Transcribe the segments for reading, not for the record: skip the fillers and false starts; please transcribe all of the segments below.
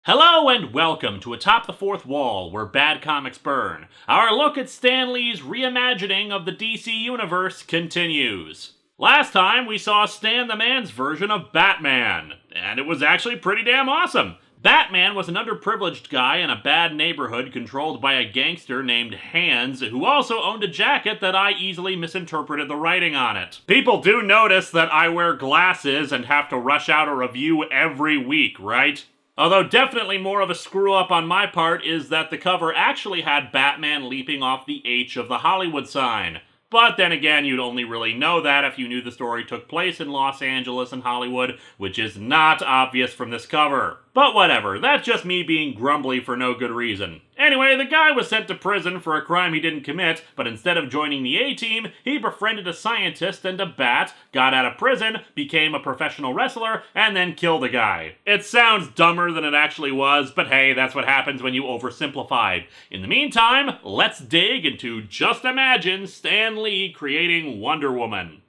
Hello and welcome to Atop the Fourth Wall, where bad comics burn. Our look at Stan Lee's reimagining of the DC Universe continues. Last time, we saw Stan the Man's version of Batman, and it was actually pretty damn awesome. Batman was an underprivileged guy in a bad neighborhood controlled by a gangster named Hans, who also owned a jacket that I easily misinterpreted the writing on it. People do notice that I wear glasses and have to rush out a review every week, right? Although definitely more of a screw-up on my part is that the cover actually had Batman leaping off the H of the Hollywood sign. But then again, you'd only really know that if you knew the story took place in Los Angeles and Hollywood, which is not obvious from this cover. But whatever, that's just me being grumbly for no good reason. Anyway, the guy was sent to prison for a crime he didn't commit, but instead of joining the A-Team, he befriended a scientist and a bat, got out of prison, became a professional wrestler, and then killed a guy. It sounds dumber than it actually was, but hey, that's what happens when you oversimplify. In the meantime, let's dig into Just Imagine Stan Lee creating Wonder Woman.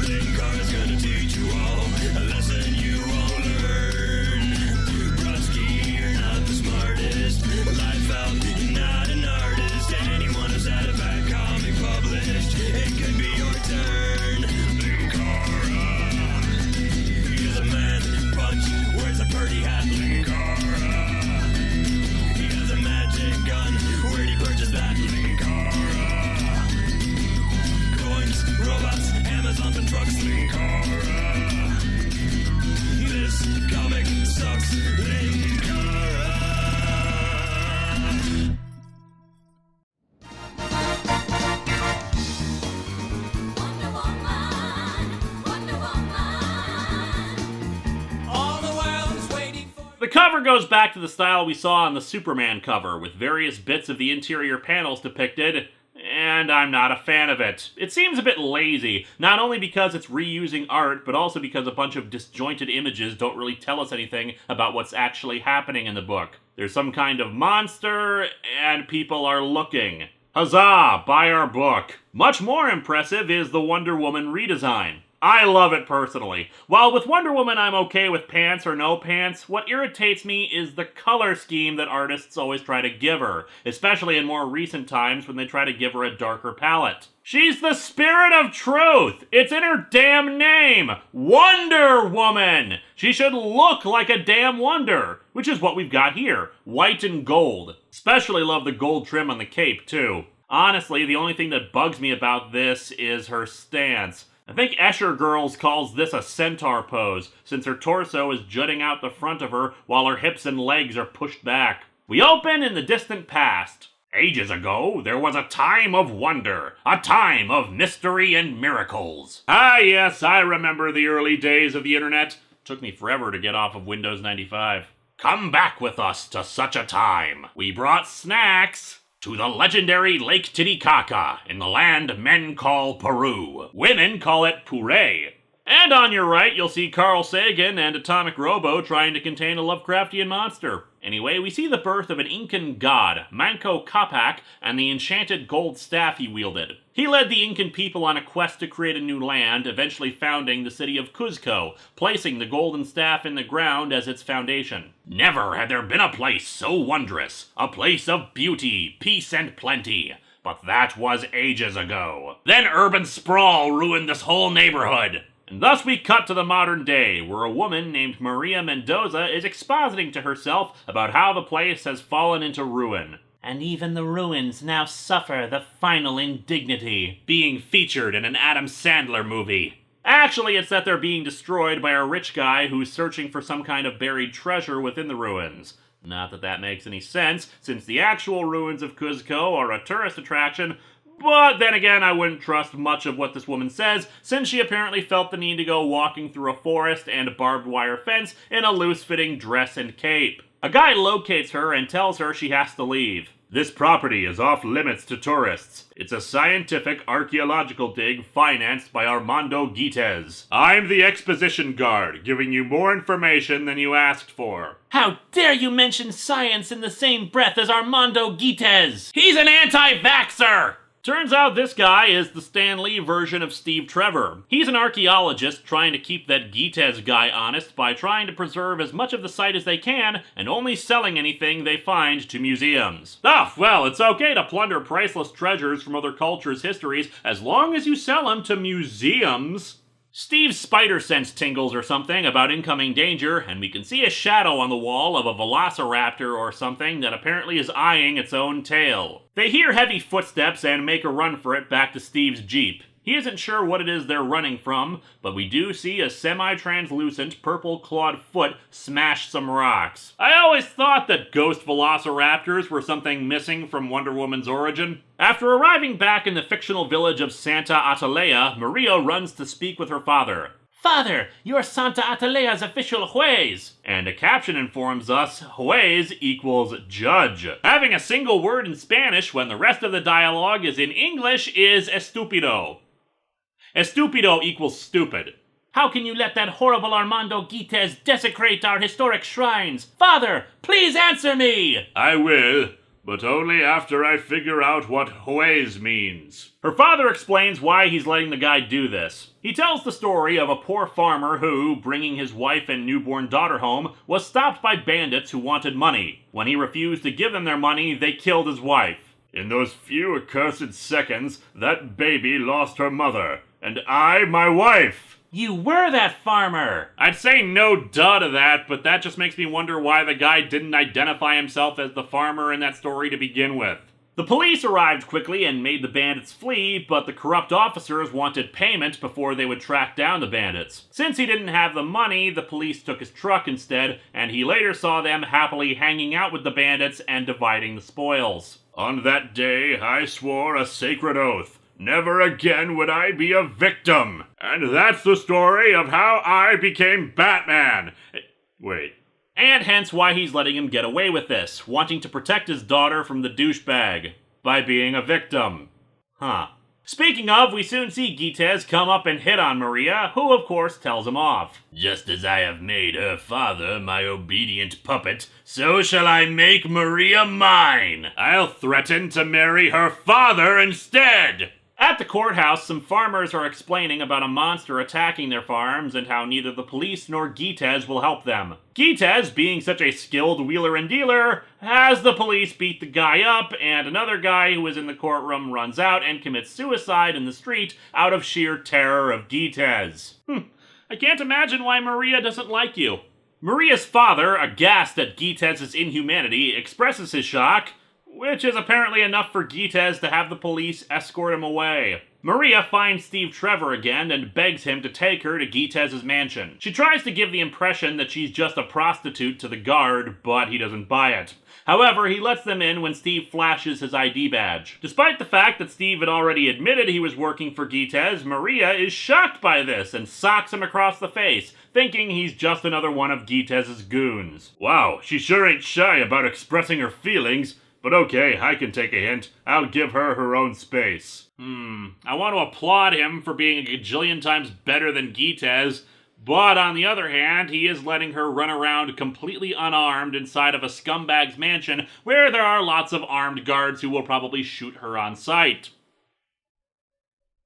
Linkara's gonna teach you all a lesson you won't learn. Brodsky, you're not the smartest. Life out, you're not an artist. Anyone who's had a bad comic published, it could be your turn. Linkara, he's a man, punch, wears a birdie hat. Linkara, he has a magic gun. Where'd he purchase that? Linkara, coins, robots, Amazon and trucks. Linkara, this comic sucks. Linkara. Wonder Woman, Wonder Woman. All the world's waiting for. The cover goes back to the style we saw on the Superman cover, with various bits of the interior panels depicted, and I'm not a fan of it. It seems a bit lazy, not only because it's reusing art, but also because a bunch of disjointed images don't really tell us anything about what's actually happening in the book. There's some kind of monster, and people are looking. Huzzah! Buy our book! Much more impressive is the Wonder Woman redesign. I love it personally. While with Wonder Woman I'm okay with pants or no pants, what irritates me is the color scheme that artists always try to give her, especially in more recent times when they try to give her a darker palette. She's the spirit of truth! It's in her damn name! Wonder Woman! She should look like a damn wonder, which is what we've got here. White and gold. Especially love the gold trim on the cape, too. Honestly, the only thing that bugs me about this is her stance. I think Escher Girls calls this a centaur pose, since her torso is jutting out the front of her while her hips and legs are pushed back. We open in the distant past. Ages ago, there was a time of wonder, a time of mystery and miracles. Ah yes, I remember the early days of the internet. Took me forever to get off of Windows 95. Come back with us to such a time. We brought snacks to the legendary Lake Titicaca, in the land men call Peru. Women call it puree. And on your right, you'll see Carl Sagan and Atomic Robo trying to contain a Lovecraftian monster. Anyway, we see the birth of an Incan god, Manco Capac, and the enchanted gold staff he wielded. He led the Incan people on a quest to create a new land, eventually founding the city of Cuzco, placing the golden staff in the ground as its foundation. Never had there been a place so wondrous, a place of beauty, peace, and plenty. But that was ages ago. Then urban sprawl ruined this whole neighborhood. And thus we cut to the modern day, where a woman named Maria Mendoza is expositing to herself about how the place has fallen into ruin. And even the ruins now suffer the final indignity, being featured in an Adam Sandler movie. Actually, it's that they're being destroyed by a rich guy who's searching for some kind of buried treasure within the ruins. Not that that makes any sense, since the actual ruins of Cuzco are a tourist attraction. But then again, I wouldn't trust much of what this woman says, since she apparently felt the need to go walking through a forest and barbed wire fence in a loose-fitting dress and cape. A guy locates her and tells her she has to leave. This property is off limits to tourists. It's a scientific archaeological dig financed by Armando Guitez. I'm the exposition guard, giving you more information than you asked for. How dare you mention science in the same breath as Armando Guitez? He's an anti-vaxxer! Turns out this guy is the Stan Lee version of Steve Trevor. He's an archaeologist trying to keep that Guitez guy honest by trying to preserve as much of the site as they can and only selling anything they find to museums. Well, it's okay to plunder priceless treasures from other cultures' histories as long as you sell them to museums. Steve's spider sense tingles or something about incoming danger, and we can see a shadow on the wall of a velociraptor or something that apparently is eyeing its own tail. They hear heavy footsteps and make a run for it back to Steve's Jeep. He isn't sure what it is they're running from, but we do see a semi-translucent purple-clawed foot smash some rocks. I always thought that ghost velociraptors were something missing from Wonder Woman's origin. After arriving back in the fictional village of Santa Atalaya, Maria runs to speak with her father. Father, you're Santa Atalaya's official juez. And a caption informs us juez equals judge. Having a single word in Spanish when the rest of the dialogue is in English is estupido. Estupido equals stupid. How can you let that horrible Armando Guitez desecrate our historic shrines? Father, please answer me! I will, but only after I figure out what juez means. Her father explains why he's letting the guy do this. He tells the story of a poor farmer who, bringing his wife and newborn daughter home, was stopped by bandits who wanted money. When he refused to give them their money, they killed his wife. In those few accursed seconds, that baby lost her mother. And I, my wife. You were that farmer! I'd say no duh to that, but that just makes me wonder why the guy didn't identify himself as the farmer in that story to begin with. The police arrived quickly and made the bandits flee, but the corrupt officers wanted payment before they would track down the bandits. Since he didn't have the money, the police took his truck instead, and he later saw them happily hanging out with the bandits and dividing the spoils. On that day, I swore a sacred oath. Never again would I be a victim. And that's the story of how I became Batman. Wait. And hence why he's letting him get away with this, wanting to protect his daughter from the douchebag by being a victim. Huh. Speaking of, we soon see Guitez come up and hit on Maria, who of course tells him off. Just as I have made her father my obedient puppet, so shall I make Maria mine. I'll threaten to marry her father instead. At the courthouse, some farmers are explaining about a monster attacking their farms and how neither the police nor Guitez will help them. Guitez, being such a skilled wheeler and dealer, has the police beat the guy up, and another guy who is in the courtroom runs out and commits suicide in the street out of sheer terror of Guitez. I can't imagine why Maria doesn't like you. Maria's father, aghast at Guitez's inhumanity, expresses his shock, which is apparently enough for Guitez to have the police escort him away. Maria finds Steve Trevor again and begs him to take her to Guitez's mansion. She tries to give the impression that she's just a prostitute to the guard, but he doesn't buy it. However, he lets them in when Steve flashes his ID badge. Despite the fact that Steve had already admitted he was working for Guitez, Maria is shocked by this and socks him across the face, thinking he's just another one of Guitez's goons. Wow, she sure ain't shy about expressing her feelings. But okay, I can take a hint. I'll give her her own space. I want to applaud him for being a gajillion times better than Guitez, but on the other hand, he is letting her run around completely unarmed inside of a scumbag's mansion where there are lots of armed guards who will probably shoot her on sight.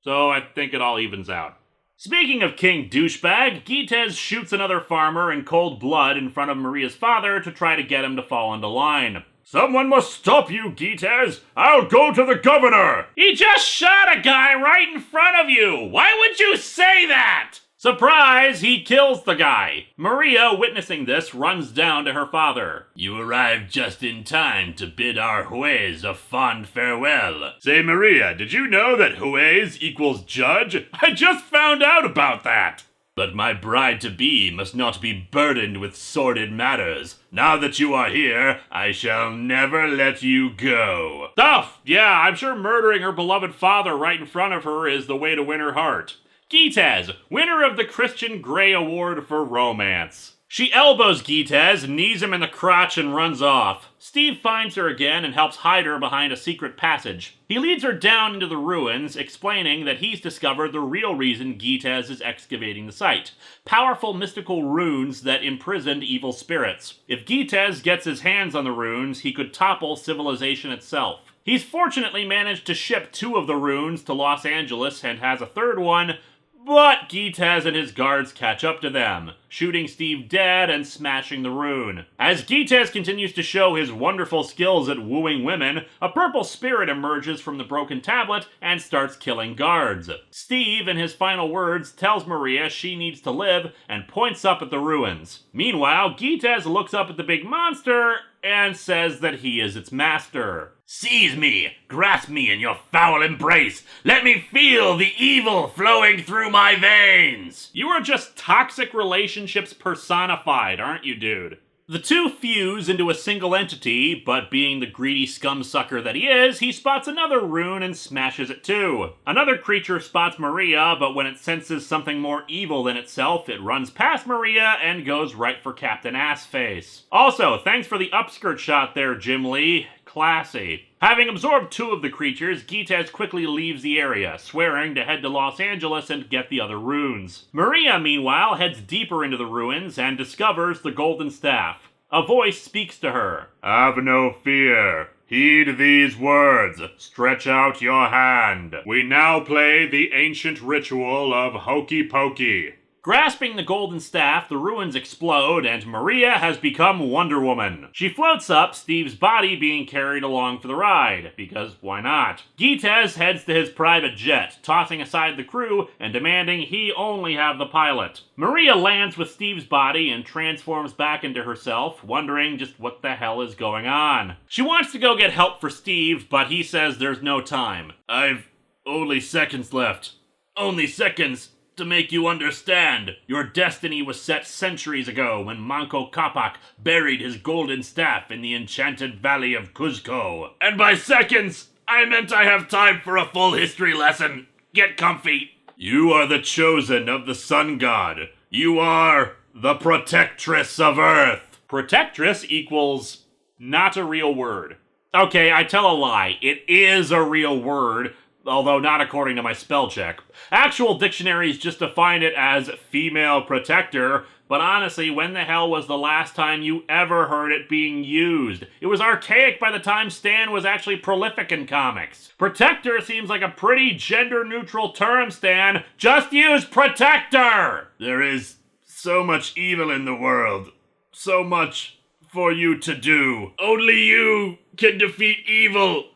So I think it all evens out. Speaking of King Douchebag, Guitez shoots another farmer in cold blood in front of Maria's father to try to get him to fall into line. Someone must stop you, Guitez! I'll go to the governor! He just shot a guy right in front of you! Why would you say that? Surprise! He kills the guy. Maria, witnessing this, runs down to her father. You arrived just in time to bid our juez a fond farewell. Say, Maria, did you know that juez equals judge? I just found out about that! But my bride-to-be must not be burdened with sordid matters. Now that you are here, I shall never let you go. Oh, yeah, I'm sure murdering her beloved father right in front of her is the way to win her heart. Guitez, winner of the Christian Grey Award for Romance. She elbows Gites, knees him in the crotch, and runs off. Steve finds her again and helps hide her behind a secret passage. He leads her down into the ruins, explaining that he's discovered the real reason Gites is excavating the site. Powerful mystical runes that imprisoned evil spirits. If Gites gets his hands on the runes, he could topple civilization itself. He's fortunately managed to ship 2 of the runes to Los Angeles and has a third one, but Gites and his guards catch up to them, shooting Steve dead and smashing the rune. As Gites continues to show his wonderful skills at wooing women, a purple spirit emerges from the broken tablet and starts killing guards. Steve, in his final words, tells Maria she needs to live and points up at the ruins. Meanwhile, Gites looks up at the big monster and says that he is its master. Seize me, grasp me in your foul embrace. Let me feel the evil flowing through my veins. You are just toxic relationships personified, aren't you, dude? The two fuse into a single entity, but being the greedy scumsucker that he is, he spots another rune and smashes it too. Another creature spots Maria, but when it senses something more evil than itself, it runs past Maria and goes right for Captain Assface. Also, thanks for the upskirt shot there, Jim Lee. Classy. Having absorbed 2 of the creatures, Gites quickly leaves the area, swearing to head to Los Angeles and get the other runes. Maria, meanwhile, heads deeper into the ruins and discovers the golden staff. A voice speaks to her. Have no fear. Heed these words. Stretch out your hand. We now play the ancient ritual of Hokey Pokey. Grasping the golden staff, the ruins explode, and Maria has become Wonder Woman. She floats up, Steve's body being carried along for the ride, because why not? Gites heads to his private jet, tossing aside the crew and demanding he only have the pilot. Maria lands with Steve's body and transforms back into herself, wondering just what the hell is going on. She wants to go get help for Steve, but he says there's no time. I've only seconds left. Only seconds to make you understand. Your destiny was set centuries ago when Manco Capac buried his golden staff in the enchanted valley of Cuzco. And by seconds, I meant I have time for a full history lesson. Get comfy. You are the chosen of the sun god. You are the protectress of Earth. Protectress equals not a real word. Okay, I tell a lie. It is a real word, although not according to my spell check. Actual dictionaries just define it as female protector, but honestly, when the hell was the last time you ever heard it being used? It was archaic by the time Stan was actually prolific in comics. Protector seems like a pretty gender-neutral term, Stan. Just use protector! There is so much evil in the world. So much for you to do. Only you can defeat evil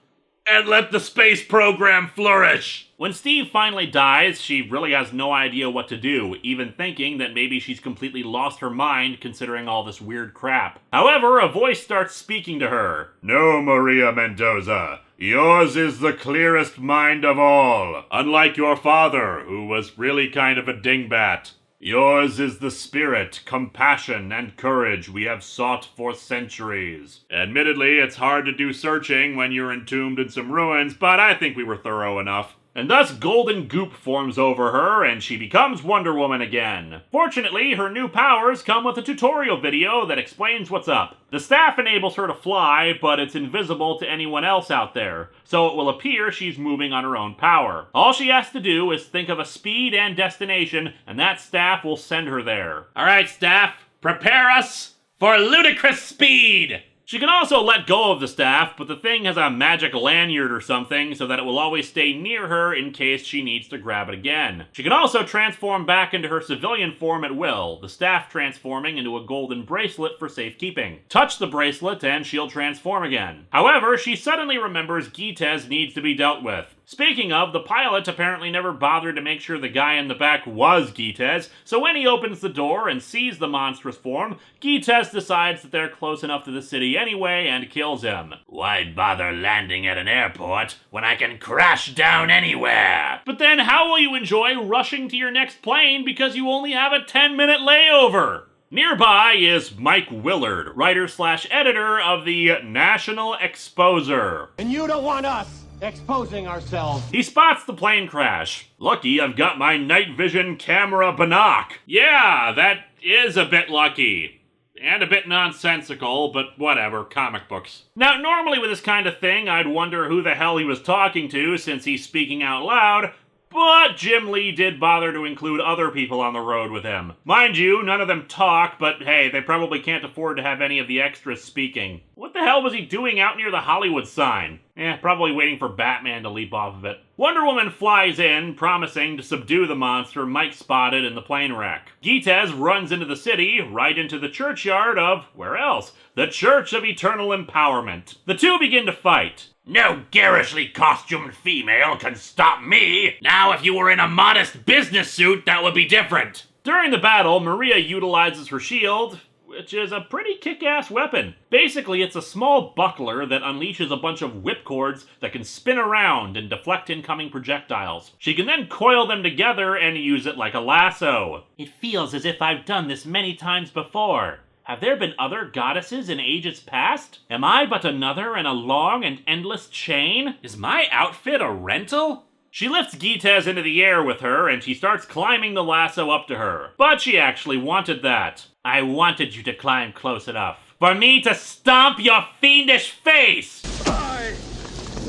and let the space program flourish. When Steve finally dies, she really has no idea what to do, even thinking that maybe she's completely lost her mind considering all this weird crap. However, a voice starts speaking to her. No, Maria Mendoza. Yours is the clearest mind of all. Unlike your father, who was really kind of a dingbat. Yours is the spirit, compassion, and courage we have sought for centuries. Admittedly, it's hard to do searching when you're entombed in some ruins, but I think we were thorough enough. And thus golden goop forms over her, and she becomes Wonder Woman again. Fortunately, her new powers come with a tutorial video that explains what's up. The staff enables her to fly, but it's invisible to anyone else out there, so it will appear she's moving on her own power. All she has to do is think of a speed and destination, and that staff will send her there. Alright, staff, prepare us for ludicrous speed! She can also let go of the staff, but the thing has a magic lanyard or something so that it will always stay near her in case she needs to grab it again. She can also transform back into her civilian form at will, the staff transforming into a golden bracelet for safekeeping. Touch the bracelet and she'll transform again. However, she suddenly remembers Gites needs to be dealt with. Speaking of, the pilot apparently never bothered to make sure the guy in the back was Gites, so when he opens the door and sees the monstrous form, Gites decides that they're close enough to the city anyway and kills him. Why bother landing at an airport when I can crash down anywhere? But then how will you enjoy rushing to your next plane because you only have a 10-minute layover? Nearby is Mike Willard, writer/editor of the National Exposer. And you don't want us exposing ourselves. He spots the plane crash. Lucky I've got my night vision camera binoc. Yeah, that is a bit lucky. And a bit nonsensical, but whatever, comic books. Now, normally with this kind of thing, I'd wonder who the hell he was talking to since he's speaking out loud, but Jim Lee did bother to include other people on the road with him. Mind you, none of them talk, but hey, they probably can't afford to have any of the extras speaking. What the hell was he doing out near the Hollywood sign? Probably waiting for Batman to leap off of it. Wonder Woman flies in, promising to subdue the monster Mike spotted in the plane wreck. Gites runs into the city, right into the churchyard of, where else? The Church of Eternal Empowerment. The two begin to fight. No garishly costumed female can stop me. Now, if you were in a modest business suit, that would be different. During the battle, Maria utilizes her shield, which is a pretty kick-ass weapon. Basically, it's a small buckler that unleashes a bunch of whipcords that can spin around and deflect incoming projectiles. She can then coil them together and use it like a lasso. It feels as if I've done this many times before. Have there been other goddesses in ages past? Am I but another in a long and endless chain? Is my outfit a rental? She lifts Gites into the air with her, and she starts climbing the lasso up to her. But she actually wanted that. I wanted you to climb close enough for me to stomp your fiendish face! I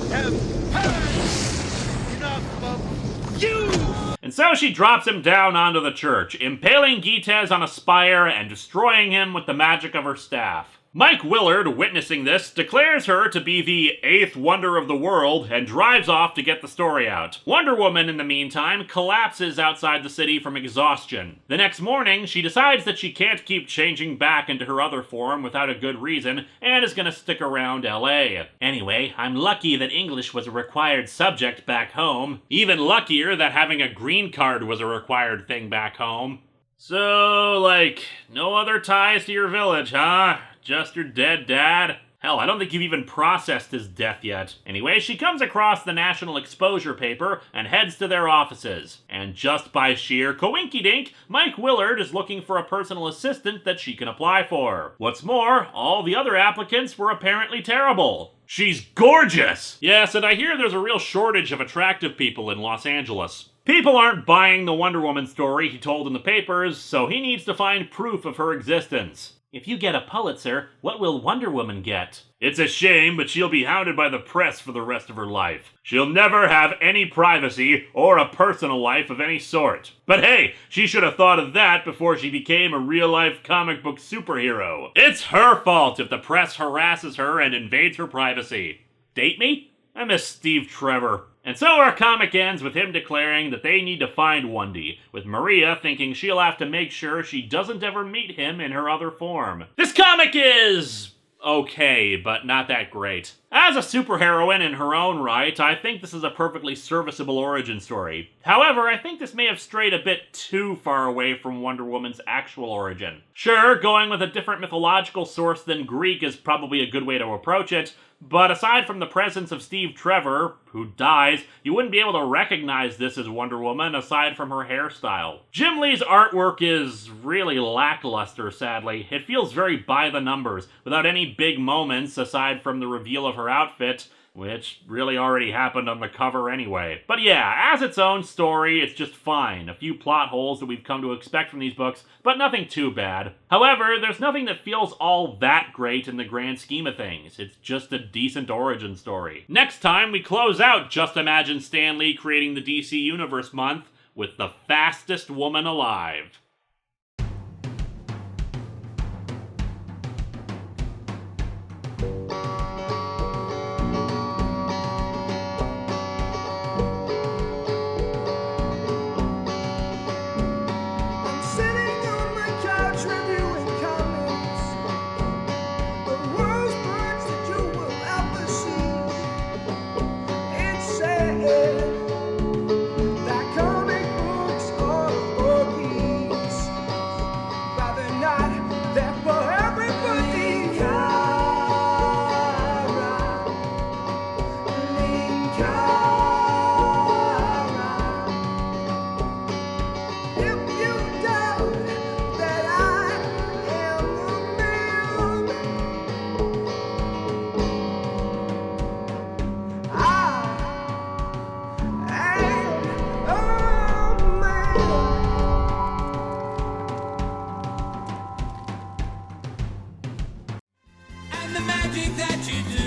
have had enough of you! And so she drops him down onto the church, impaling Gites on a spire and destroying him with the magic of her staff. Mike Willard, witnessing this, declares her to be the 8th wonder of the world and drives off to get the story out. Wonder Woman, in the meantime, collapses outside the city from exhaustion. The next morning, she decides that she can't keep changing back into her other form without a good reason and is gonna stick around LA. Anyway, I'm lucky that English was a required subject back home. Even luckier that having a green card was a required thing back home. So, like, no other ties to your village, huh? Just your dead dad? Hell, I don't think you've even processed his death yet. Anyway, she comes across the National Exposure paper and heads to their offices. And just by sheer coinkydink, Mike Willard is looking for a personal assistant that she can apply for. What's more, all the other applicants were apparently terrible. She's gorgeous! Yes, and I hear there's a real shortage of attractive people in Los Angeles. People aren't buying the Wonder Woman story he told in the papers, so he needs to find proof of her existence. If you get a Pulitzer, what will Wonder Woman get? It's a shame, but she'll be hounded by the press for the rest of her life. She'll never have any privacy or a personal life of any sort. But hey, she should have thought of that before she became a real-life comic book superhero. It's her fault if the press harasses her and invades her privacy. Date me? I miss Steve Trevor. And so our comic ends with him declaring that they need to find Wendy, with Maria thinking she'll have to make sure she doesn't ever meet him in her other form. This comic is okay, but not that great. As a superheroine in her own right, I think this is a perfectly serviceable origin story. However, I think this may have strayed a bit too far away from Wonder Woman's actual origin. Sure, going with a different mythological source than Greek is probably a good way to approach it, but aside from the presence of Steve Trevor, who dies, you wouldn't be able to recognize this as Wonder Woman aside from her hairstyle. Jim Lee's artwork is really lackluster, sadly. It feels very by the numbers, without any big moments aside from the reveal of her outfit, which really already happened on the cover anyway. But yeah, as its own story, it's just fine. A few plot holes that we've come to expect from these books, but nothing too bad. However, there's nothing that feels all that great in the grand scheme of things. It's just a decent origin story. Next time, we close out Just Imagine Stan Lee creating the DC Universe month with The Fastest Woman Alive. I'm sitting on my couch reviewing comics, the worst birds that you will ever see. It's sad that comic books are for geeks. magic that you do.